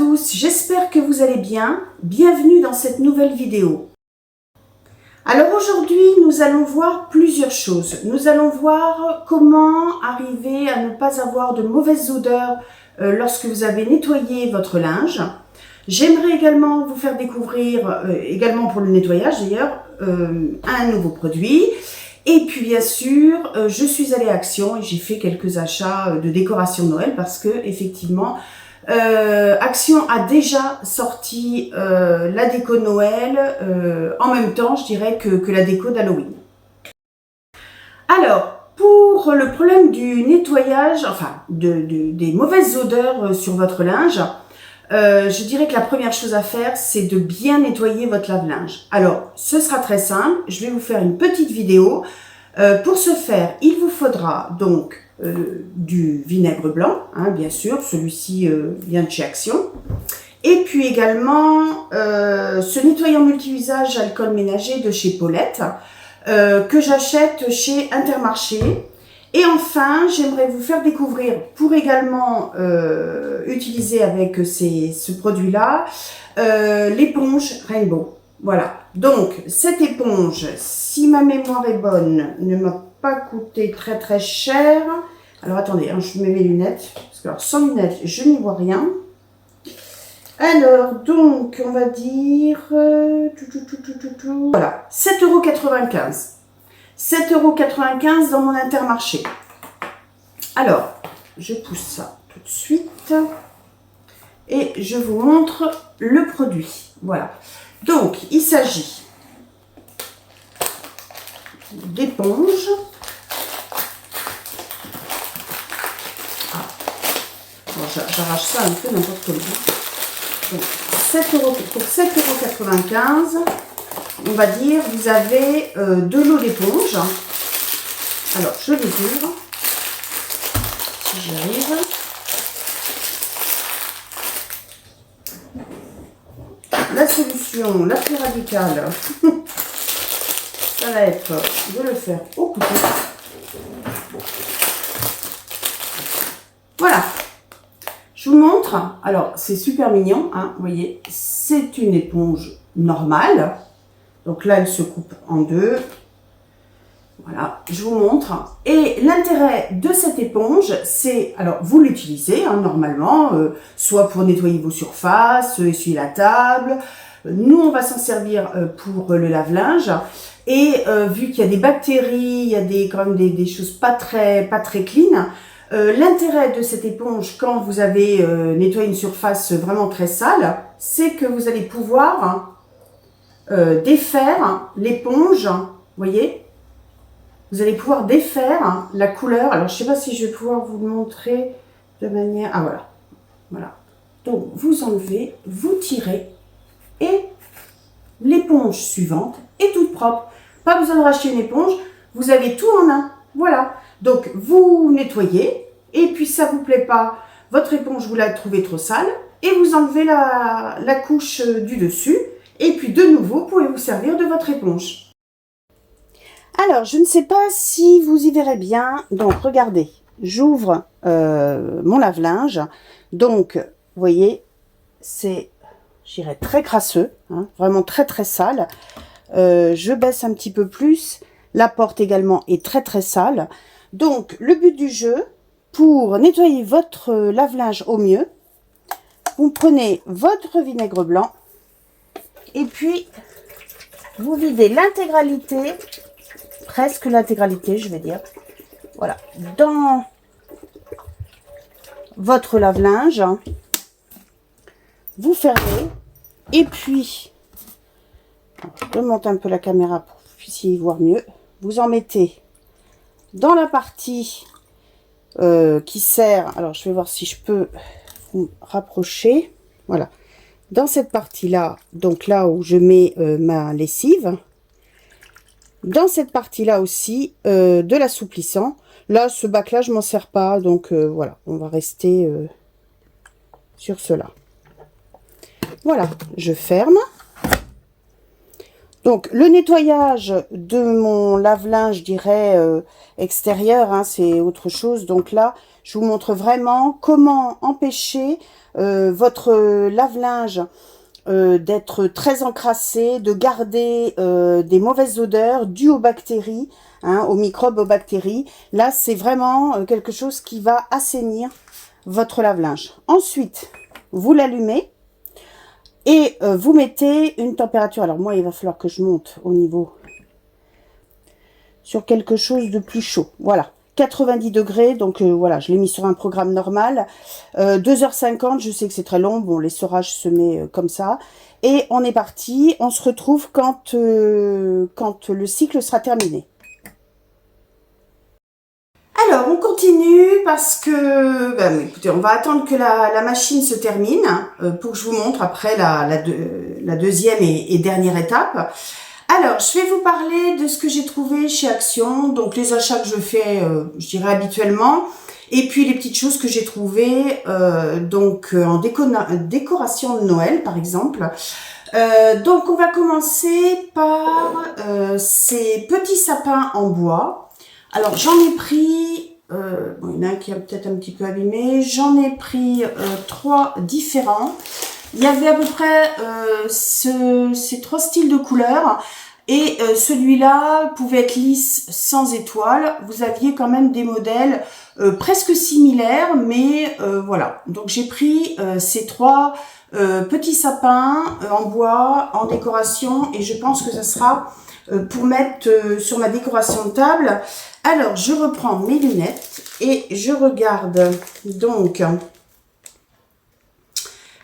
tous, j'espère que vous allez bien. Bienvenue dans cette nouvelle vidéo. Alors aujourd'hui, nous allons voir plusieurs choses. Nous allons voir comment arriver à ne pas avoir de mauvaises odeurs lorsque vous avez nettoyé votre linge. J'aimerais également vous faire découvrir, également pour le nettoyage d'ailleurs, un nouveau produit. Et puis bien sûr, je suis allée à Action et j'ai fait quelques achats de décoration Noël parce que effectivement, Action a déjà sorti la déco Noël en même temps, je dirais, que la déco d'Halloween. Alors, pour le problème du nettoyage, enfin des mauvaises odeurs sur votre linge, je dirais que la première chose à faire, c'est de bien nettoyer votre lave-linge. Alors, ce sera très simple. Je vais vous faire une petite vidéo. Pour ce faire, il vous faudra donc du vinaigre blanc, hein, bien sûr. Celui-ci vient de chez Action. Et puis également, ce nettoyant multi-usage alcool ménager de chez Paulette, que j'achète chez Intermarché. Et enfin, j'aimerais vous faire découvrir, pour également utiliser avec ce produit-là, l'éponge Rainbow. Voilà. Donc, cette éponge, si ma mémoire est bonne, ne m'a pas coûté très très cher. Alors, attendez, hein, je mets mes lunettes. Parce que alors, sans lunettes, je n'y vois rien. Alors, donc, on va dire... Voilà, 7,95 €. 7,95 € dans mon Intermarché. Alors, je pousse ça tout de suite et je vous montre le produit. Voilà. Donc, il s'agit d'éponge. Ah. Bon, j'arrache ça un peu n'importe comment. Donc, 7 € pour 7,95 €. On va dire, vous avez de l'eau d'éponge. Alors, je les ouvre, si j'y arrive. La solution la plus radicale, ça va être de le faire au couteau. Voilà. Je vous montre. Alors, c'est super mignon, hein, vous voyez, c'est une éponge normale. Donc là, elle se coupe en deux. Voilà, je vous montre. Et l'intérêt de cette éponge, c'est, alors vous l'utilisez hein, normalement, soit pour nettoyer vos surfaces, essuyer la table. Nous, on va s'en servir pour le lave-linge. Et vu qu'il y a des bactéries, il y a quand même des choses pas très clean, l'intérêt de cette éponge, quand vous avez nettoyé une surface vraiment très sale, c'est que vous allez pouvoir défaire l'éponge, vous voyez, vous allez pouvoir défaire la couleur. Alors, je ne sais pas si je vais pouvoir vous le montrer de manière... Ah, voilà. Voilà. Donc, vous enlevez, vous tirez et l'éponge suivante est toute propre. Pas besoin de racheter une éponge. Vous avez tout en un. Voilà. Donc, vous nettoyez et puis ça ne vous plaît pas, votre éponge, vous la trouvez trop sale et vous enlevez la couche du dessus. Et puis, de nouveau, vous pouvez vous servir de votre éponge. Alors, je ne sais pas si vous y verrez bien. Donc, regardez, j'ouvre mon lave-linge. Donc, vous voyez, c'est, je dirais, très crasseux, hein, vraiment très sale. Je baisse un petit peu plus. La porte également est très sale. Donc, le but du jeu, pour nettoyer votre lave-linge au mieux, vous prenez votre vinaigre blanc et puis vous videz l'intégralité, presque l'intégralité, je vais dire, voilà, dans votre lave-linge. Vous fermez et puis, je remonte un peu la caméra pour que vous puissiez y voir mieux. Vous en mettez dans la partie qui sert, alors je vais voir si je peux vous rapprocher, voilà, dans cette partie-là, donc là où je mets ma lessive. Dans cette partie-là aussi, de l'assouplissant. Là, ce bac-là, je m'en sers pas. Donc, voilà, on va rester sur cela. Voilà, je ferme. Donc, le nettoyage de mon lave-linge, je dirais, extérieur, hein, c'est autre chose. Donc là, je vous montre vraiment comment empêcher votre lave-linge d'être très encrassé, de garder des mauvaises odeurs dues aux bactéries, hein, aux microbes, aux bactéries. Là, c'est vraiment quelque chose qui va assainir votre lave-linge. Ensuite, vous l'allumez. Et vous mettez une température, alors moi il va falloir que je monte au niveau, sur quelque chose de plus chaud, voilà, 90 degrés, donc voilà, je l'ai mis sur un programme normal, 2h50, je sais que c'est très long, bon l'essorage se met comme ça, et on est parti, on se retrouve quand le cycle sera terminé. Alors, on continue parce que, ben, écoutez, on va attendre que la machine se termine pour que je vous montre après la deuxième et dernière étape. Alors, je vais vous parler de ce que j'ai trouvé chez Action, donc les achats que je fais, je dirais habituellement, et puis les petites choses que j'ai trouvées en décoration de Noël, par exemple. Donc, on va commencer par ces petits sapins en bois. Alors, j'en ai pris, bon, il y en a un qui est peut-être un petit peu abîmé, j'en ai pris 3 différents. Il y avait à peu près ces 3 styles de couleurs et celui-là pouvait être lisse sans étoiles. Vous aviez quand même des modèles presque similaires, mais voilà. Donc, j'ai pris ces 3 petits sapins en bois, en décoration, et je pense que ça sera pour mettre sur ma décoration de table. Alors, je reprends mes lunettes et je regarde donc.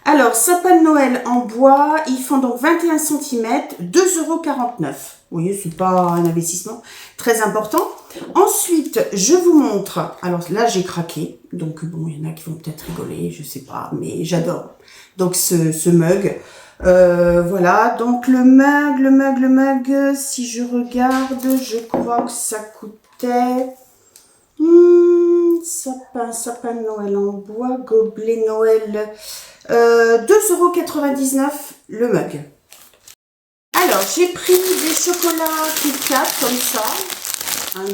Alors, sapin de Noël en bois, ils font donc 21 cm, 2,49 €. Vous voyez, c'est pas un investissement très important. Ensuite, je vous montre. Alors là, j'ai craqué. Donc, bon, il y en a qui vont peut-être rigoler, je sais pas, mais j'adore. Donc, ce mug. Voilà, donc le mug, si je regarde, je crois que ça coûtait sapin de Noël en bois, gobelet Noël, 2,99 € le mug. Alors, j'ai pris des chocolats Kit Kat comme ça,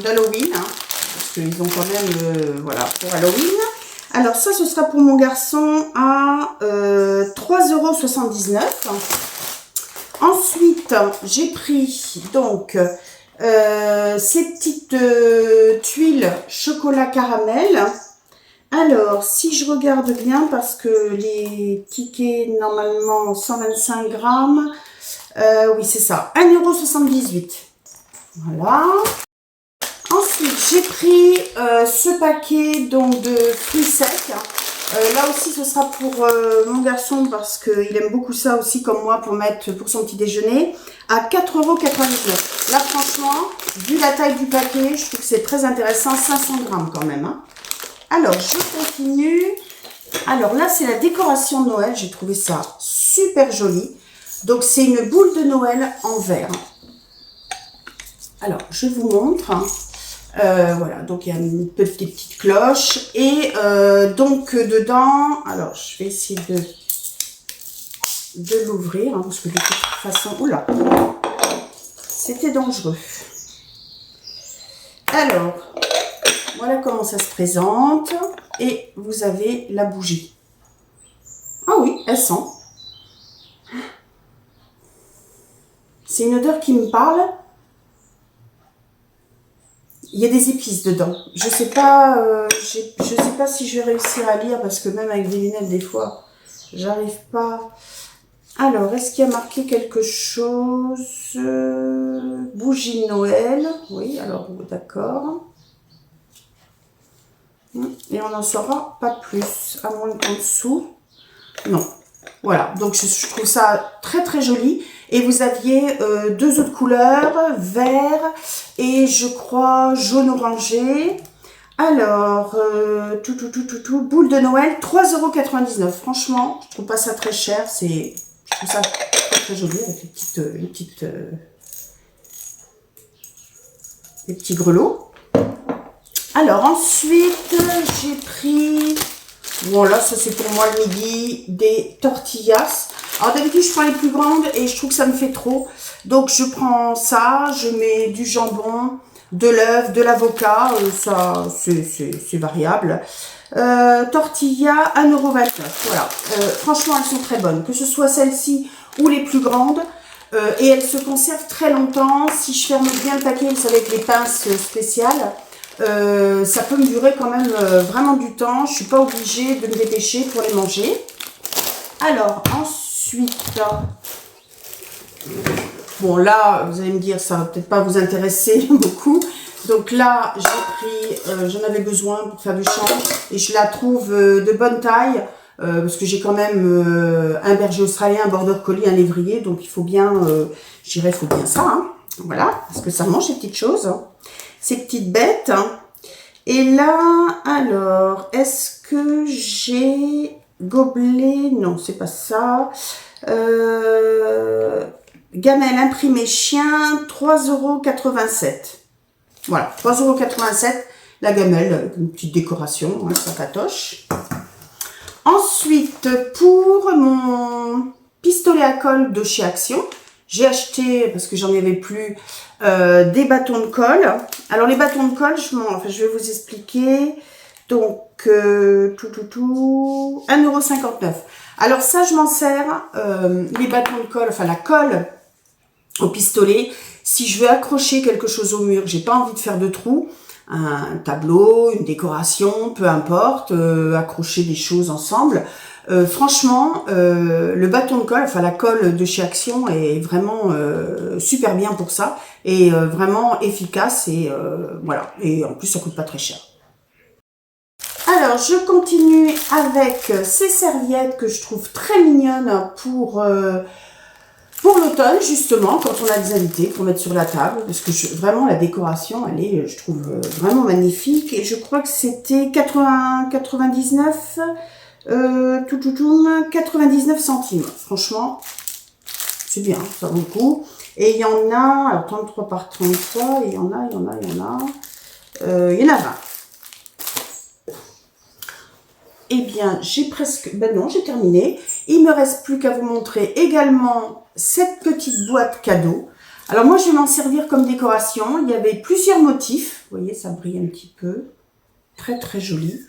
d'Halloween, hein, parce qu'ils ont quand même, voilà, pour Halloween. Alors ça, ce sera pour mon garçon à 3,79 €. Ensuite, j'ai pris donc ces petites tuiles chocolat caramel. Alors, si je regarde bien, parce que les tickets, normalement, 125 grammes, oui, c'est ça, 1,78 €. Voilà. Ensuite, j'ai pris ce paquet donc de fruits secs. Là aussi, ce sera pour mon garçon parce qu'il aime beaucoup ça aussi comme moi pour mettre pour son petit déjeuner à 4,99 €. Là, franchement, vu la taille du paquet, je trouve que c'est très intéressant, 500 grammes quand même, hein. Alors, je continue. Alors là, c'est la décoration de Noël. J'ai trouvé ça super joli. Donc, c'est une boule de Noël en verre. Alors, je vous montre. Voilà, donc il y a une petite cloche et donc dedans, alors je vais essayer de l'ouvrir hein, parce que de toute façon, oula, c'était dangereux. Alors, voilà comment ça se présente et vous avez la bougie. Ah oui, elle sent. C'est une odeur qui me parle. Il y a des épices dedans. Je sais pas si je vais réussir à lire parce que même avec des lunettes des fois, j'arrive pas. Alors, est-ce qu'il y a marqué quelque chose? Bougie de Noël. Oui, alors d'accord. Et on n'en saura pas plus, à moins qu'en dessous. Non. Voilà, donc je trouve ça très très joli. Et vous aviez 2 autres couleurs, vert et je crois jaune orangé. Alors, boule de Noël, 3,99 €. Franchement, je trouve pas ça très cher. Je trouve ça très très joli avec les petits grelots. Alors ensuite, j'ai pris, bon là ça c'est pour moi le midi, des tortillas. Alors d'habitude, je prends les plus grandes et je trouve que ça me fait trop. Donc je prends ça, je mets du jambon, de l'œuf, de l'avocat, ça c'est variable. Tortilla, 1,29 €. Voilà. Franchement, elles sont très bonnes. Que ce soit celles-ci ou les plus grandes. Et elles se conservent très longtemps. Si je ferme bien le paquet, vous savez, avec les pinces spéciales, ça peut me durer quand même vraiment du temps. Je suis pas obligée de me dépêcher pour les manger. Alors, ensuite, bon là, vous allez me dire, ça va peut-être pas vous intéresser beaucoup. Donc là, j'ai pris, j'en avais besoin pour faire du chanvre et je la trouve de bonne taille. Parce que j'ai quand même un berger australien, un border collie, un lévrier, donc il faut bien, je dirais, il faut bien ça, hein. Voilà, parce que ça mange ces petites choses, hein, ces petites bêtes. Hein. Et là, alors, est-ce que j'ai gobelet? Non, c'est pas ça. Gamelle imprimée chien, 3,87 €. Voilà, 3,87 € la gamelle, une petite décoration, hein, ça patoche. Ensuite, pour mon pistolet à colle de chez Action, j'ai acheté, parce que j'en avais plus, des bâtons de colle. Alors, les bâtons de colle, je vais vous expliquer. Donc, 1,59 €. Alors, ça, je m'en sers, les bâtons de colle, enfin la colle au pistolet. Si je veux accrocher quelque chose au mur, j'ai pas envie de faire de trous, un tableau, une décoration, peu importe, accrocher des choses ensemble. Franchement, le bâton de colle, enfin la colle de chez Action est vraiment super bien pour ça et vraiment efficace et voilà. Et en plus, ça coûte pas très cher. Alors, je continue avec ces serviettes que je trouve très mignonnes pour l'automne, justement, quand on a des invités, pour mettre sur la table, parce que vraiment, la décoration, elle est, je trouve, vraiment magnifique. Et je crois que c'était 99 centimes. Franchement, c'est bien, ça vaut le coup. Et il y en a, alors 33 par 33, et il y en a. Il y en a 20. Eh bien, j'ai terminé. Il me reste plus qu'à vous montrer également cette petite boîte cadeau. Alors moi, je vais m'en servir comme décoration. Il y avait plusieurs motifs. Vous voyez, ça brille un petit peu. Très, très joli.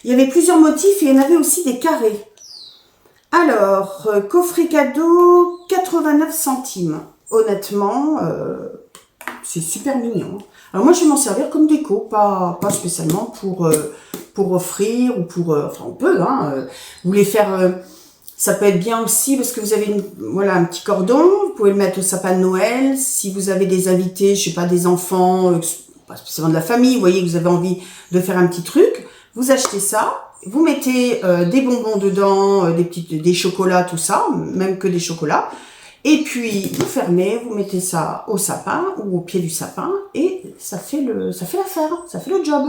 Il y avait plusieurs motifs et il y en avait aussi des carrés. Alors, coffret cadeau, 89 centimes. Honnêtement, c'est super mignon. Alors moi, je vais m'en servir comme déco, pas spécialement pour offrir ou pour... enfin, on peut, hein. Vous voulez faire... ça peut être bien aussi parce que vous avez voilà, un petit cordon. Vous pouvez le mettre au sapin de Noël. Si vous avez des invités, je sais pas, des enfants, pas spécialement de la famille, vous voyez que vous avez envie de faire un petit truc, vous achetez ça. Vous mettez des bonbons dedans, des chocolats, tout ça, même que des chocolats. Et puis, vous fermez, vous mettez ça au sapin ou au pied du sapin et ça fait l'affaire, ça fait le job.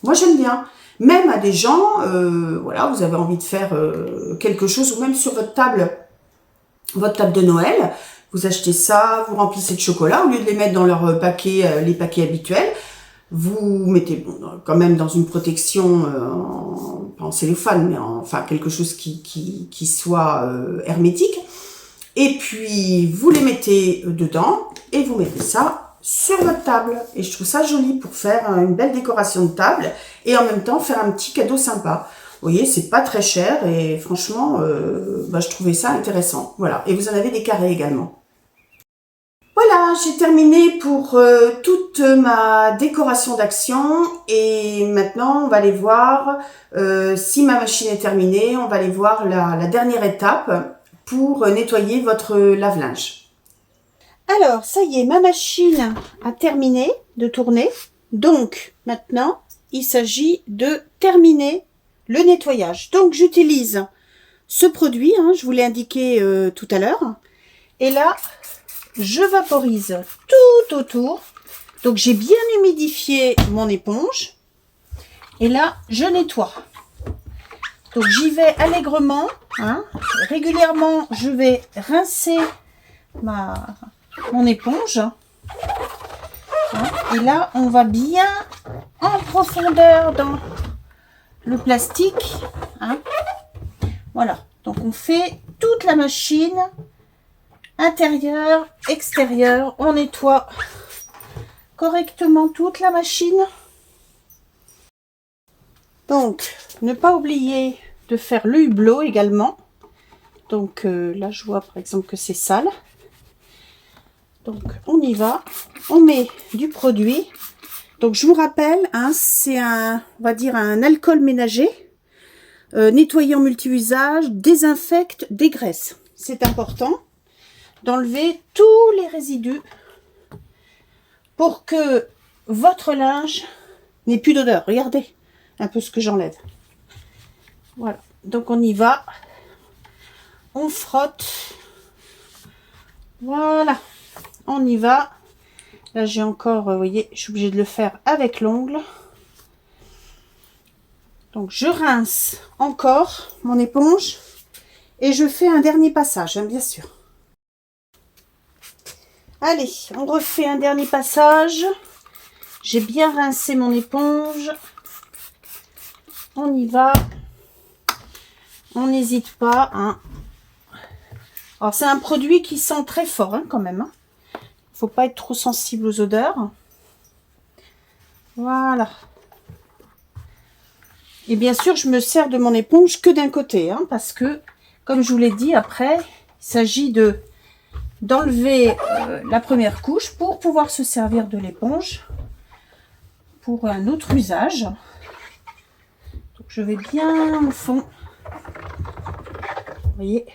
Moi, j'aime bien. Même à des gens, voilà, vous avez envie de faire quelque chose ou même sur votre table de Noël, vous achetez ça, vous remplissez de chocolat, au lieu de les mettre dans leur paquet, les paquets habituels, vous mettez quand même dans une protection, pas en cellophane, mais enfin quelque chose qui soit hermétique. Et puis, vous les mettez dedans et vous mettez ça sur votre table. Et je trouve ça joli pour faire une belle décoration de table et en même temps faire un petit cadeau sympa. Vous voyez, c'est pas très cher et franchement, je trouvais ça intéressant. Voilà. Et vous en avez des carrés également. Voilà, j'ai terminé pour toute ma décoration d'Action et maintenant on va aller voir si ma machine est terminée, on va aller voir la dernière étape pour nettoyer votre lave-linge. Alors, ça y est, ma machine a terminé de tourner. Donc, maintenant, il s'agit de terminer le nettoyage. Donc, j'utilise ce produit, hein, je vous l'ai indiqué tout à l'heure. Et là, je vaporise tout autour. Donc, j'ai bien humidifié mon éponge. Et là, je nettoie. Donc, j'y vais allègrement. Hein. Régulièrement, je vais rincer mon éponge. Hein. Et là, on va bien en profondeur dans le plastique. Hein. Voilà. Donc, on fait toute la machine, intérieur, extérieur. On nettoie correctement toute la machine. Donc, ne pas oublier de faire le hublot également. Donc là, je vois par exemple que c'est sale. Donc, on y va. On met du produit. Donc, je vous rappelle, hein, c'est on va dire un alcool ménager. Nettoyant multi-usage, désinfecte, dégraisse. C'est important d'enlever tous les résidus pour que votre linge n'ait plus d'odeur. Regardez un peu ce que j'enlève. Voilà. Donc, on y va. On frotte. Voilà. On y va. Là, j'ai encore, vous voyez, je suis obligée de le faire avec l'ongle. Donc, je rince encore mon éponge et je fais un dernier passage, hein, bien sûr. Allez, on refait un dernier passage. J'ai bien rincé mon éponge. On y va. On n'hésite pas. Hein. Alors, c'est un produit qui sent très fort, hein, quand même. Hein. Faut pas être trop sensible aux odeurs. Voilà. Et bien sûr, je me sers de mon éponge que d'un côté, hein, parce que, comme je vous l'ai dit, après, il s'agit d'enlever la première couche pour pouvoir se servir de l'éponge pour un autre usage. Donc, je vais bien au fond. Vous voyez,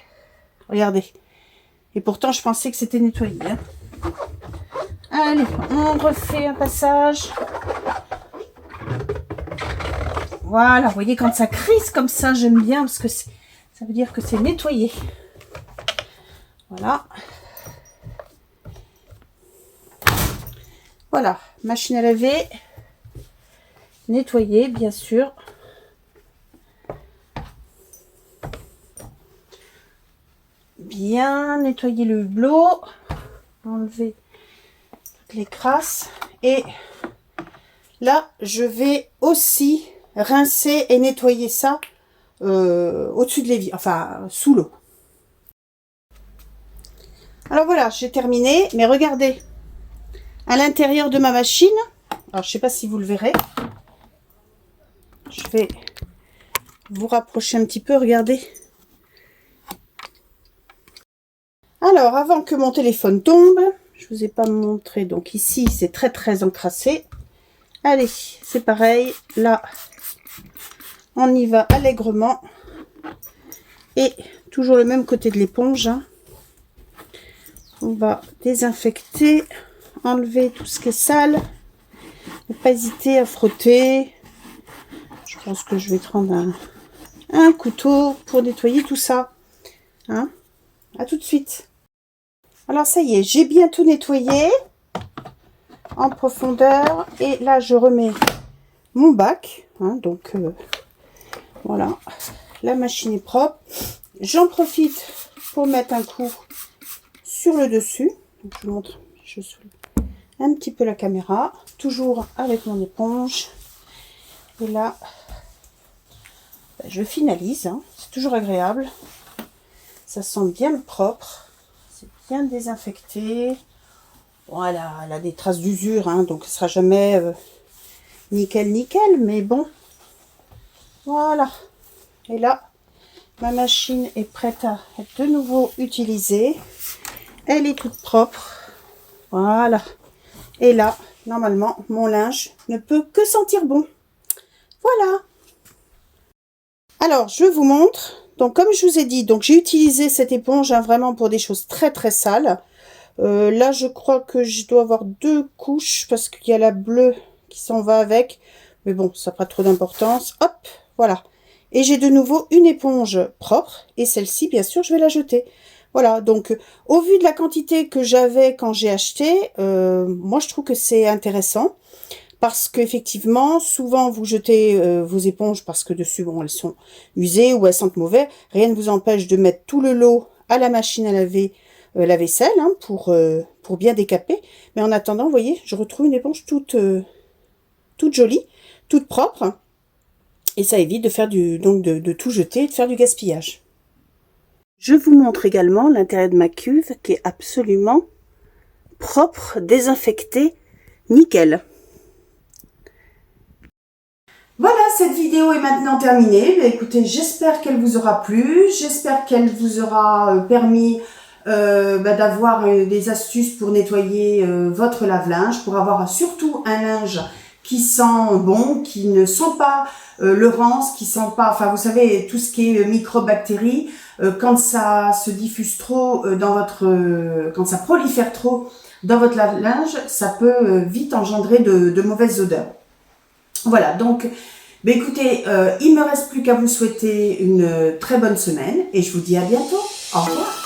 regardez. Et pourtant, je pensais que c'était nettoyé. Hein. Allez, on refait un passage. Voilà, vous voyez, quand ça crisse comme ça, j'aime bien parce que ça veut dire que c'est nettoyé. Voilà. Voilà, machine à laver. Nettoyer, bien sûr. Bien nettoyer le hublot. Enlever toutes les crasses. Et là, je vais aussi rincer et nettoyer ça au-dessus de l'évier, enfin sous l'eau. Alors voilà, j'ai terminé, mais regardez, à l'intérieur de ma machine, alors je sais pas si vous le verrez, je vais vous rapprocher un petit peu, regardez. Alors, avant que mon téléphone tombe, je vous ai pas montré, donc ici c'est très encrassé. Allez, c'est pareil, là, on y va allègrement. Et toujours le même côté de l'éponge. Hein. On va désinfecter, enlever tout ce qui est sale. Ne pas hésiter à frotter. Je pense que je vais prendre un couteau pour nettoyer tout ça. Hein. À tout de suite. Alors ça y est, j'ai bien tout nettoyé en profondeur. Et là, je remets mon bac. Hein, donc, voilà. La machine est propre. J'en profite pour mettre un coup sur le dessus. Donc, je vous montre, je soulève un petit peu la caméra. Toujours avec mon éponge. Et là, je finalise. Hein. C'est toujours agréable. Ça sent bien le propre. C'est bien désinfecté. Voilà, elle a des traces d'usure. Hein, donc, ce sera jamais nickel. Mais bon. Voilà. Et là, ma machine est prête à être de nouveau utilisée. Elle est toute propre. Voilà. Et là, normalement, mon linge ne peut que sentir bon. Voilà. Alors, je vous montre. Donc, comme je vous ai dit, donc j'ai utilisé cette éponge hein, vraiment pour des choses très sales. Là, je crois que je dois avoir 2 couches parce qu'il y a la bleue qui s'en va avec. Mais bon, ça n'a pas trop d'importance. Hop, voilà. Et j'ai de nouveau une éponge propre. Et celle-ci, bien sûr, je vais la jeter. Voilà, donc au vu de la quantité que j'avais quand j'ai acheté, moi je trouve que c'est intéressant. Parce qu'effectivement, souvent vous jetez vos éponges parce que dessus, bon, elles sont usées ou elles sentent mauvais. Rien ne vous empêche de mettre tout le lot à la machine à laver la vaisselle hein, pour bien décaper. Mais en attendant, vous voyez, je retrouve une éponge toute jolie, toute propre. Et ça évite de faire de tout jeter et de faire du gaspillage. Je vous montre également l'intérieur de ma cuve qui est absolument propre, désinfecté, nickel. Voilà, cette vidéo est maintenant terminée. Écoutez, j'espère qu'elle vous aura plu. J'espère qu'elle vous aura permis d'avoir des astuces pour nettoyer votre lave-linge, pour avoir surtout un linge qui sent bon, qui ne sent pas le rance, qui sent pas, enfin vous savez, tout ce qui est microbactéries, quand ça se diffuse trop dans votre, quand ça prolifère trop dans votre lave-linge, ça peut vite engendrer de mauvaises odeurs. Voilà, donc écoutez, il me reste plus qu'à vous souhaiter une très bonne semaine et je vous dis à bientôt. Au revoir.